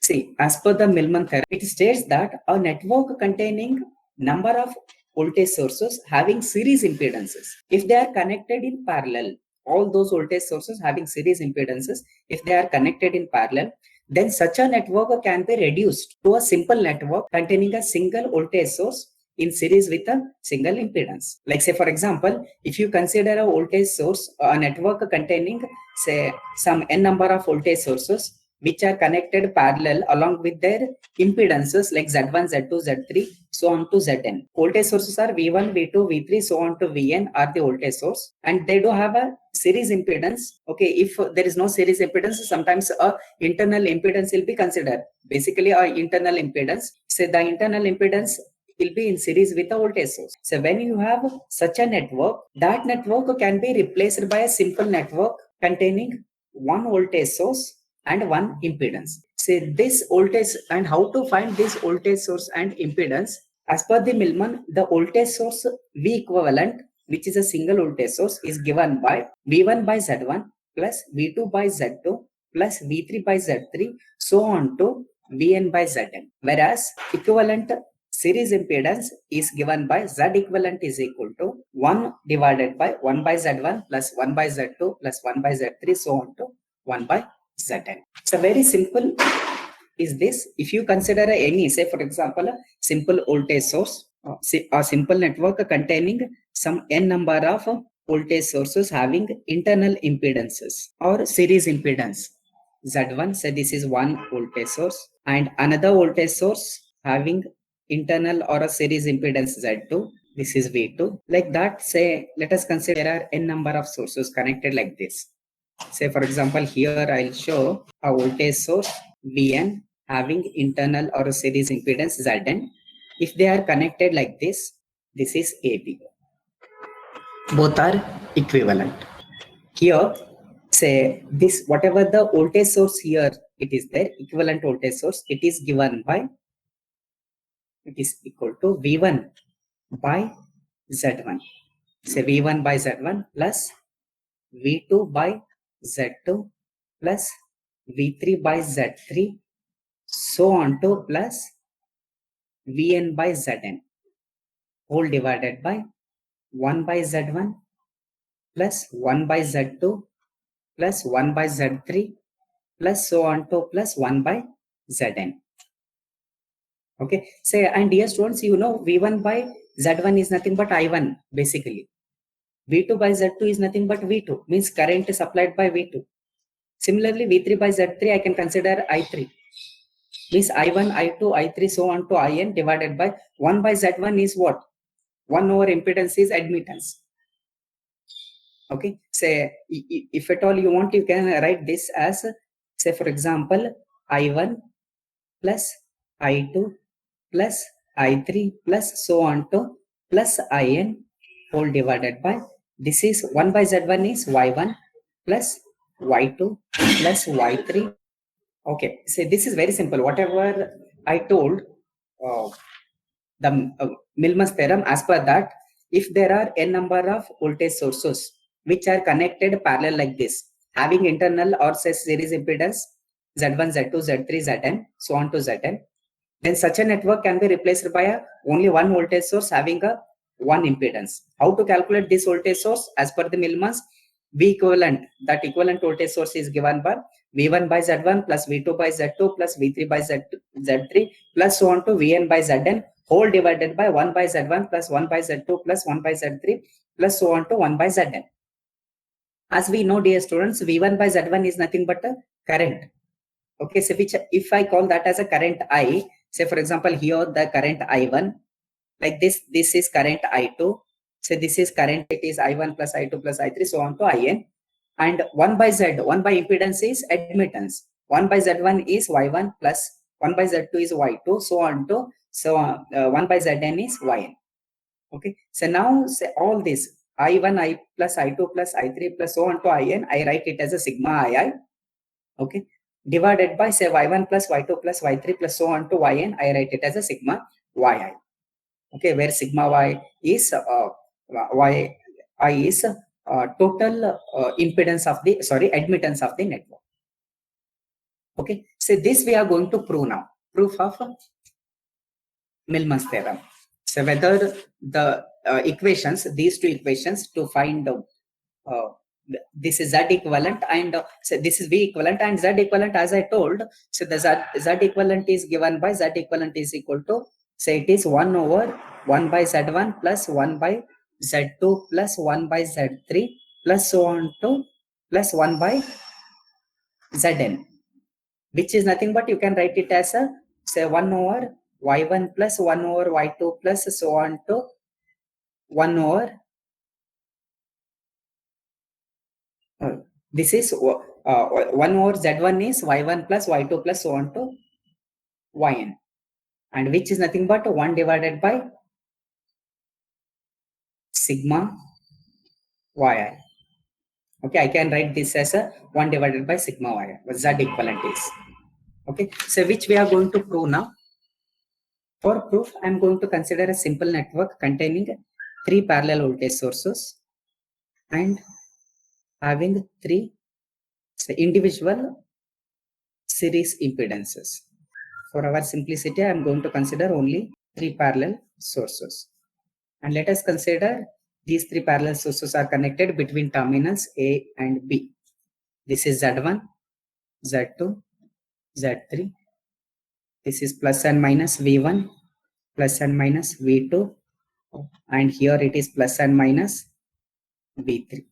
See, as per the Millman theorem, it states that a network containing number of voltage sources having series impedances, if they are connected in parallel, all those voltage sources having series impedances, if they are connected in parallel, then such a network can be reduced to a simple network containing a single voltage source in series with a single impedance. Like say, for example, if you consider a voltage source, a network containing say some n number of voltage sources which are connected parallel along with their impedances like Z1, Z2, Z3, so on to Zn. Voltage sources are V1, V2, V3, so on to Vn are the voltage source, and they do have a series impedance. Okay, if there is no series impedance, sometimes a internal impedance will be considered. Basically, a internal impedance. Say the internal impedance will be in series with a voltage source. So when you have such a network, that network can be replaced by a simple network containing one voltage source and one impedance. Say this voltage, and how to find this voltage source and impedance? As per the Millman, the voltage source V equivalent, which is a single voltage source, is given by V1 by Z1 plus V2 by Z2 plus V3 by Z3, so on to Vn by Zn. Whereas equivalent series impedance is given by Z equivalent is equal to 1 divided by 1 by Z1 plus 1 by Z2 plus 1 by Z3, so on to 1 by Zn. So very simple is this. If you consider any, say for example, a simple voltage source, a simple network containing some n number of voltage sources having internal impedances or series impedance. Z1, say this is one voltage source, and another voltage source having internal or a series impedance Z2, this is V2. Like that, say, let us consider there are n number of sources connected like this. Say for example, here I'll show a voltage source Vn having internal or a series impedance Zn. If they are connected like this is AB. Both are equivalent. Here, say this, whatever the voltage source here, it is there, equivalent voltage source, it is given by, it is equal to V1 by Z1. Say V1 by Z1 plus V2 by Z2 plus V3 by Z3, so on to plus Vn by Zn, whole divided by 1 by Z1 plus 1 by Z2 plus 1 by Z3 plus so on to plus 1 by Zn. Okay, say, and dear students, you know V1 by Z1 is nothing but I1 basically. V2 by Z2 is nothing but V2, means current is supplied by V2. Similarly, V3 by Z3 I can consider I3, means I1, I2, I3, so on to In divided by 1 by Z1 is what? 1 over impedance is admittance. Okay, say if at all you want, you can write this as, say for example, I1 plus I2 plus I3 plus so on to plus In whole divided by, this is 1 by Z1 is Y1 plus Y2 plus Y3. Okay, so this is very simple. Whatever I told, the Millman's theorem, as per that, if there are n number of voltage sources which are connected parallel like this, having internal or say series impedance Z1, Z2, Z3, Zn, so on to Zn, then such a network can be replaced by only one voltage source having a one impedance. How to calculate this voltage source? As per the Millman's, V equivalent, that equivalent voltage source is given by V1 by Z1 plus V2 by Z2 plus V3 by Z3 plus so on to Vn by Zn, whole divided by 1 by Z1 plus 1 by Z2 plus 1 by Z3 plus so on to 1 by Zn. As we know, dear students, V1 by Z1 is nothing but a current. Okay, so which if I call that as a current I, say for example here the current I1, like this is current I2, so this is current, it is I1 plus I2 plus I3, so on to In, and 1 by Z, 1 by impedance is admittance, 1 by Z1 is Y1 plus 1 by Z2 is Y2, so on to, so 1 by Zn is Yn. Okay, so now say all this I1, I plus I2 plus I3 plus so on to In, I write it as a sigma II. Okay, divided by say Y1 plus Y2 plus Y3 plus so on to Yn, I write it as a sigma Yi. Okay, where sigma Y is Y is total impedance of the, admittance of the network. Okay, So this we are going to prove now. Proof of Millman's theorem. So whether the equations, these two equations to find uh, this is Z equivalent and so this is V equivalent and Z equivalent as I told. So the Z equivalent is given by Z equivalent is equal to, say it is 1 over 1 by Z1 plus 1 by Z2 plus 1 by Z3 plus so on to plus 1 by Zn, which is nothing but you can write it as a, say 1 over y1 plus 1 over y2 plus so on to 1 over this is 1 over z1 is y1 plus y2 plus so on to yn, and which is nothing but 1 divided by sigma yi. Okay, I can write this as a 1 divided by sigma yi, what z equivalent is. Okay, so which we are going to prove now. For proof, I am going to consider a simple network containing 3 parallel voltage sources and having 3 individual series impedances. For our simplicity, I am going to consider only 3 parallel sources. And let us consider these 3 parallel sources are connected between terminals A and B. This is Z1, Z2, Z3. This is plus and minus V1, plus and minus V2. And here it is plus and minus V3.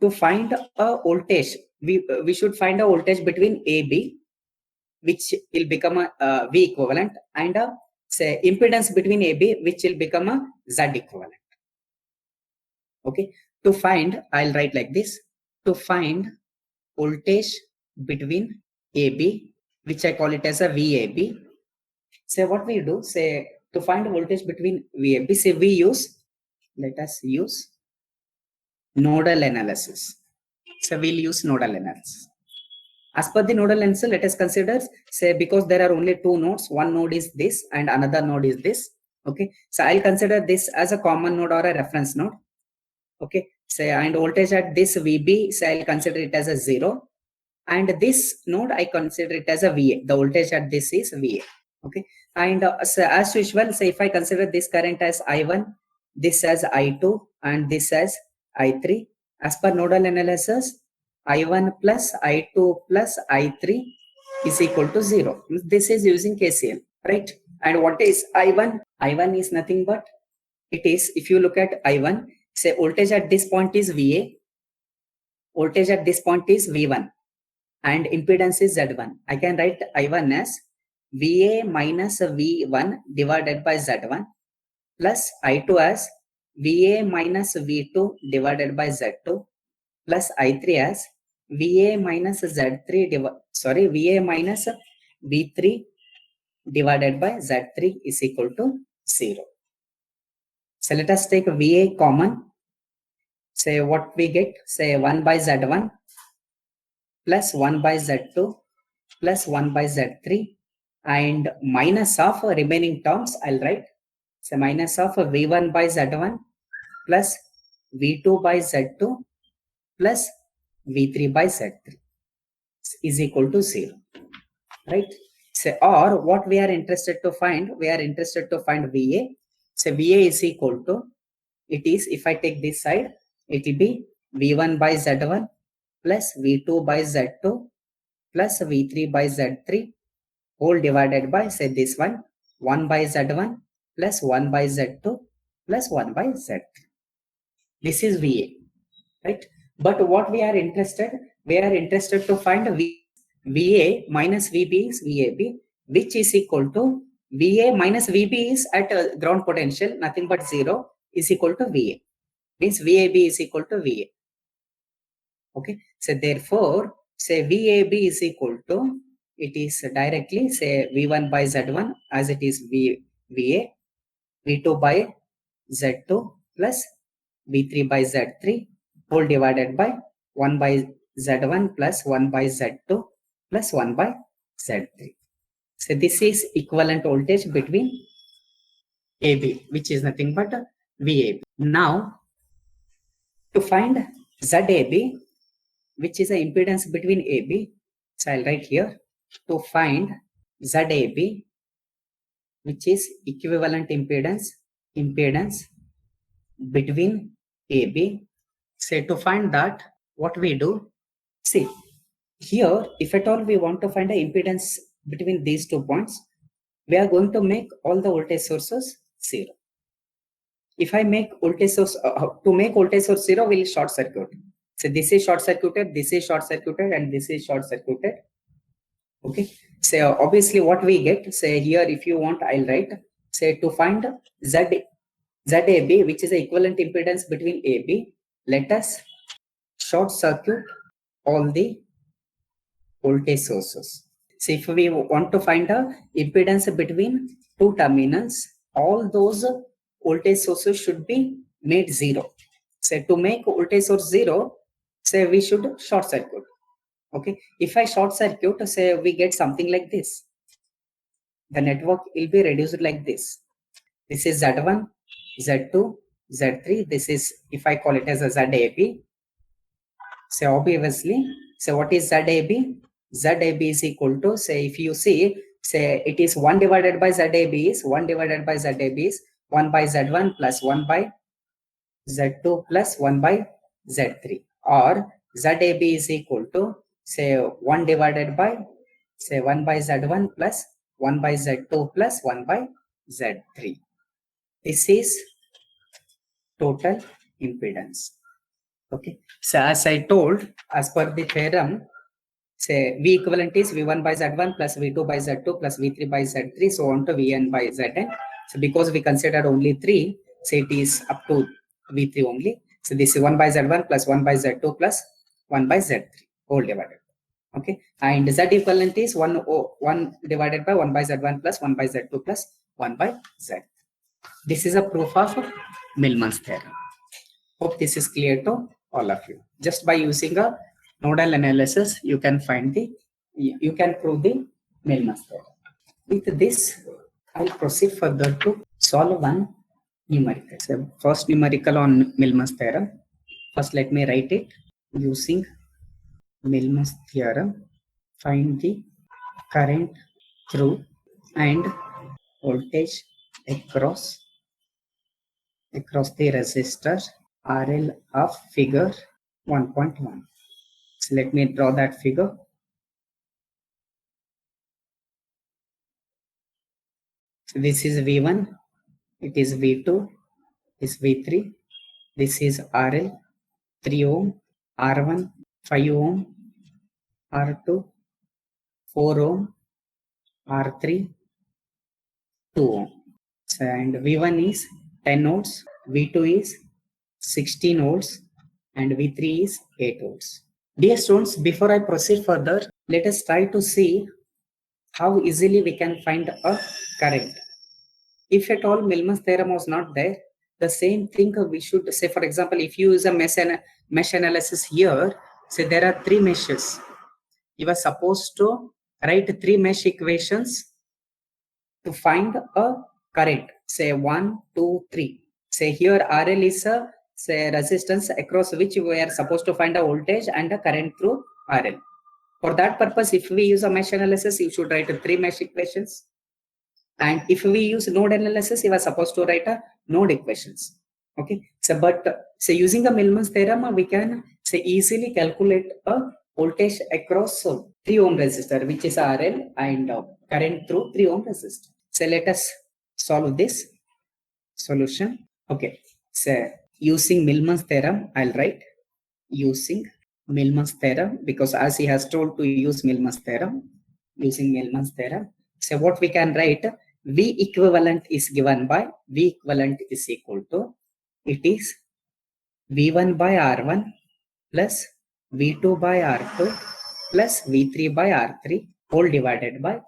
To find a voltage, we should find a voltage between AB, which will become a V equivalent, and a say impedance between AB, which will become a Z equivalent. Okay, to find, I'll write like this. To find voltage between AB, which I call it as a VAB. Say what we do, say to find voltage between VAB, say we use, let us use nodal analysis. So we'll use nodal analysis. As per the nodal analysis, let us consider, say, because there are only 2 nodes, one node is this and another node is this. Okay, so I'll consider this as a common node or a reference node. Okay, say, and voltage at this VB, so I'll consider it as a 0. And this node, I consider it as a VA. The voltage at this is VA. Okay, and so as usual, say if I consider this current as I1, this as I2, and this as I3, as per nodal analysis, I1 plus I2 plus I3 is equal to 0. This is using KCL, right? And what is I1? I1 is nothing but, it is, if you look at I1, say voltage at this point is VA, voltage at this point is V1, and impedance is Z1. I can write I1 as VA minus V1 divided by Z1 plus I2 as VA minus V2 divided by Z2 plus I3 as VA minus VA minus V3 divided by Z3 is equal to 0. So let us take VA common. Say what we get, say 1 by Z1 plus 1 by Z2 plus 1 by Z3 and minus of remaining terms, I'll write. So minus of V1 by Z1 plus V2 by Z2 plus V3 by Z3 is equal to 0, right? So, or what we are interested to find, we are interested to find VA. So VA is equal to, it is, if I take this side, it will be V1 by Z1 plus V2 by Z2 plus V3 by Z3 whole divided by, say this one, 1 by Z1 plus 1 by Z2 plus 1 by Z3. This is VA, right? But what we are interested to find VA minus VB is VAB, which is equal to VA minus VB is at ground potential, nothing but 0, is equal to VA. Means VAB is equal to VA. Okay, so therefore, say VAB is equal to, it is directly, say V1 by Z1 as it is VA, V2 by Z2 plus V3 by Z3 whole divided by 1 by Z1 plus 1 by Z2 plus 1 by Z3. So this is equivalent voltage between AB, which is nothing but VAB. Now, to find ZAB, which is the impedance between AB, so I'll write here. to find ZAB, which is equivalent impedance between AB. Say to find that, what we do, see here, if at all we want to find the impedance between these 2 points, we are going to make all the voltage sources 0. If I make voltage source, to make voltage source 0, we'll short circuit. So this is short circuited, this is short circuited, and this is short circuited. Okay. So obviously what we get, say here, if you want, I'll write, say to find ZAB, which is the equivalent impedance between AB, let us short circuit all the voltage sources. So if we want to find a impedance between 2 terminals, all those voltage sources should be made 0. So to make voltage source 0, say we should short circuit. Okay. If I short circuit, say we get something like this. The network will be reduced like this. This is Z1, Z2, Z3. This is, if I call it as a ZAB. So obviously, so what is ZAB? ZAB is equal to, say if you see, say it is 1 divided by ZAB is 1 divided by ZAB is 1 by Z1 plus 1 by Z2 plus 1 by Z3, or ZAB is equal to, say 1 divided by, say 1 by Z1 plus 1 by Z2 plus 1 by Z3. This is total impedance. Okay. So as I told, as per the theorem, say V equivalent is V1 by Z1 plus V2 by Z2 plus V3 by Z3, so on to Vn by Zn. So because we consider only 3, so it is up to V3 only. So this is 1 by Z1 plus 1 by Z2 plus 1 by Z3 whole divided. Okay. And Z equivalent is 1 divided by 1 by Z1 plus 1 by Z2 plus 1 by Z. This is a proof of Millman's theorem. Hope this is clear to all of you. Just by using a nodal analysis, you can find you can prove the Millman's theorem. With this, I'll proceed further to solve one numerical. So first numerical on Millman's theorem. First, let me write it. Using Millman's theorem, find the current through and voltage across the resistor RL of figure 1.1. So let me draw that figure. So this is V1, it is V2, this is V3, this is RL, 3 ohm, R1, 5 ohm, R2, 4 ohm, R3, 2 ohm. So, and V1 is 10 volts, V2 is 16 volts, and V3 is 8 volts. Dear students, before I proceed further, let us try to see how easily we can find a current. If at all Millman's theorem was not there, the same thing we should say, for example, if you use a mesh analysis here, say there are 3 meshes. You are supposed to write 3 mesh equations to find a current, say 1, 2, 3. Say here RL is a say resistance across which we are supposed to find a voltage and a current through RL. For that purpose, if we use a mesh analysis, you should write 3 mesh equations. And if we use node analysis, you are supposed to write a node equations. Okay. So, but so using the Millman's theorem, we can say easily calculate a voltage across 3 ohm resistor, which is RL, and current through 3 ohm resistor. So let us solve this solution. Okay. So using Millman's theorem, I'll write using Millman's theorem, because as he has told to use Millman's theorem, using Millman's theorem. So what we can write, V equivalent is given by, V equivalent is equal to, it is V1 by R1 plus V2 by R2 plus V3 by R3 whole divided by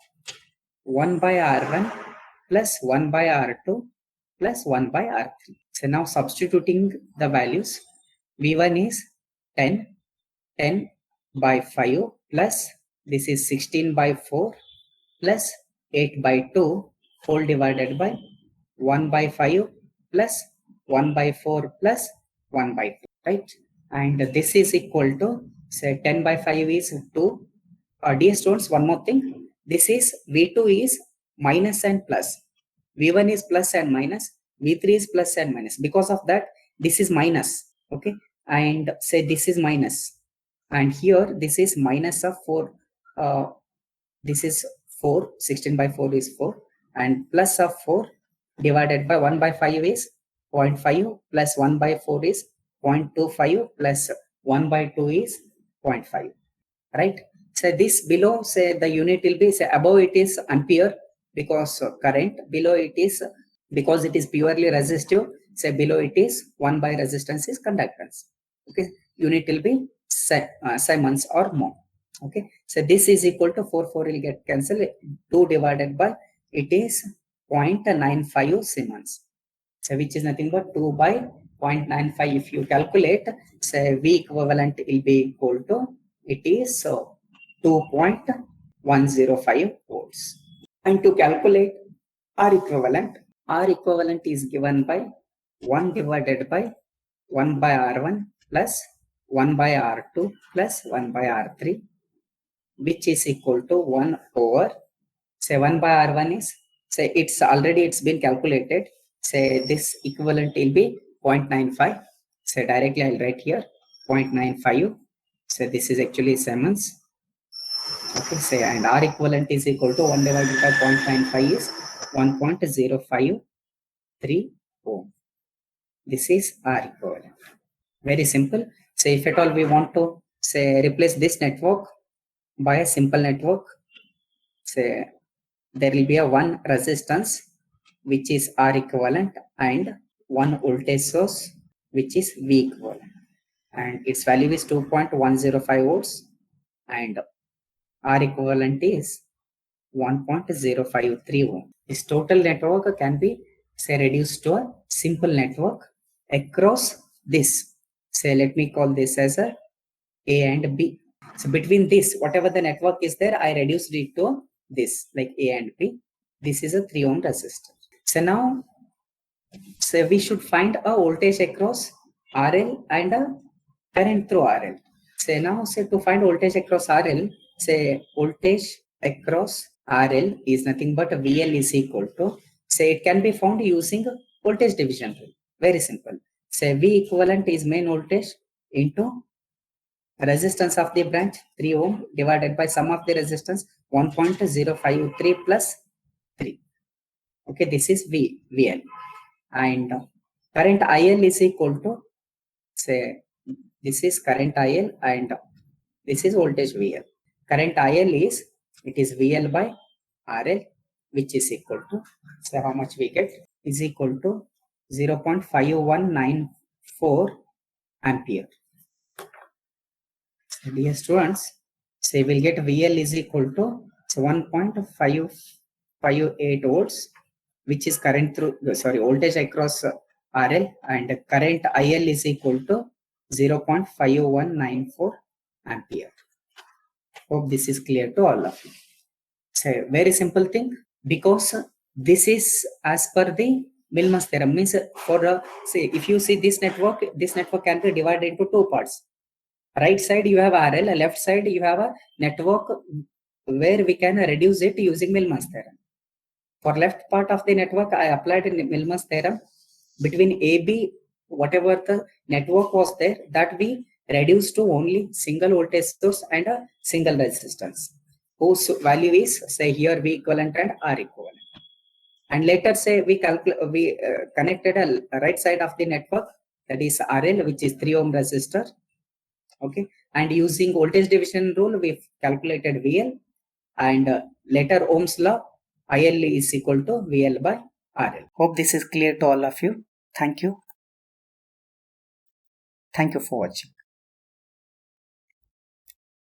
1 by R1 plus 1 by R2 plus 1 by R3. So now substituting the values, V1 is 10 by 5 plus this is 16 by 4 plus 8 by 2 whole divided by 1 by 5 plus 1 by 4 plus 1 by 2, right? And this is equal to, say 10 by 5 is 2, dear students, one more thing. This is V2 is minus and plus. V1 is plus and minus. V3 is plus and minus. Because of that, this is minus. Okay. And say this is minus. And here, this is minus of 4. This is 4. 16 by 4 is 4. And plus of 4 divided by 1 by 5 is 0.5 plus 1 by 4 is 0.25 plus 1 by 2 is 0.5. Right? So this below, say the unit will be, say above it is ampere because current, below it is, because it is purely resistive, say below it is 1 by resistance is conductance. Okay, unit will be Siemens or mho. Okay, so this is equal to 4 will get cancelled, 2 divided by, it is 0.95 Siemens. So which is nothing but 2 by 0.95. If you calculate, say V equivalent will be equal to, it is 2.105 volts. And to calculate R equivalent is given by 1 divided by 1 by R1 plus 1 by R2 plus 1 by R3, which is equal to 1 over, say 1 by R1 is, say it's been calculated, say this equivalent will be 0.95. So directly I'll write here 0.95. So this is actually Siemens. Okay, say, and R equivalent is equal to 1 divided by 0.95 is 1.053 ohm. This is R equivalent. Very simple. So if at all we want to, say, replace this network by a simple network, say there will be a one resistance which is R equivalent and one voltage source which is V equivalent, and its value is 2.105 volts and R equivalent is 1.053 ohm. This total network can be, say, reduced to a simple network across this. Say, let me call this as a and B. So between this, whatever the network is there, I reduced it to this, like A and B. This is a 3 ohm resistor. So now, say we should find a voltage across RL and a current through RL. Say now, say to find voltage across RL, say voltage across RL is nothing but VL is equal to, say it can be found using voltage division rule. Very simple. Say V equivalent is main voltage into resistance of the branch 3 ohm divided by sum of the resistance 1.053 plus 3. Okay, this is VL. And current IL is equal to, say, this is current IL and this is voltage VL. Current IL is, it is VL by RL, which is equal to, so how much we get, is equal to 0.5194 ampere. So dear students, so we will get VL is equal to 1.558 volts, which is current through, voltage across RL, and current IL is equal to 0.5194 ampere. Hope this is clear to all of you. So very simple thing, because this is as per the Millman's theorem. Means for say if you see this network can be divided into two parts. Right side you have RL, left side you have a network where we can reduce it using Millman's theorem. For left part of the network, I applied Millman's theorem. Between AB, whatever the network was there, that we reduced to only single voltage source and a single resistance, whose value is, say here, V equivalent and R equivalent. And later, say we connected a right side of the network, that is RL, which is 3 ohm resistor. Okay, and using voltage division rule, we calculated VL, and later Ohm's law, IL is equal to VL by RL. Hope this is clear to all of you. Thank you. Thank you for watching.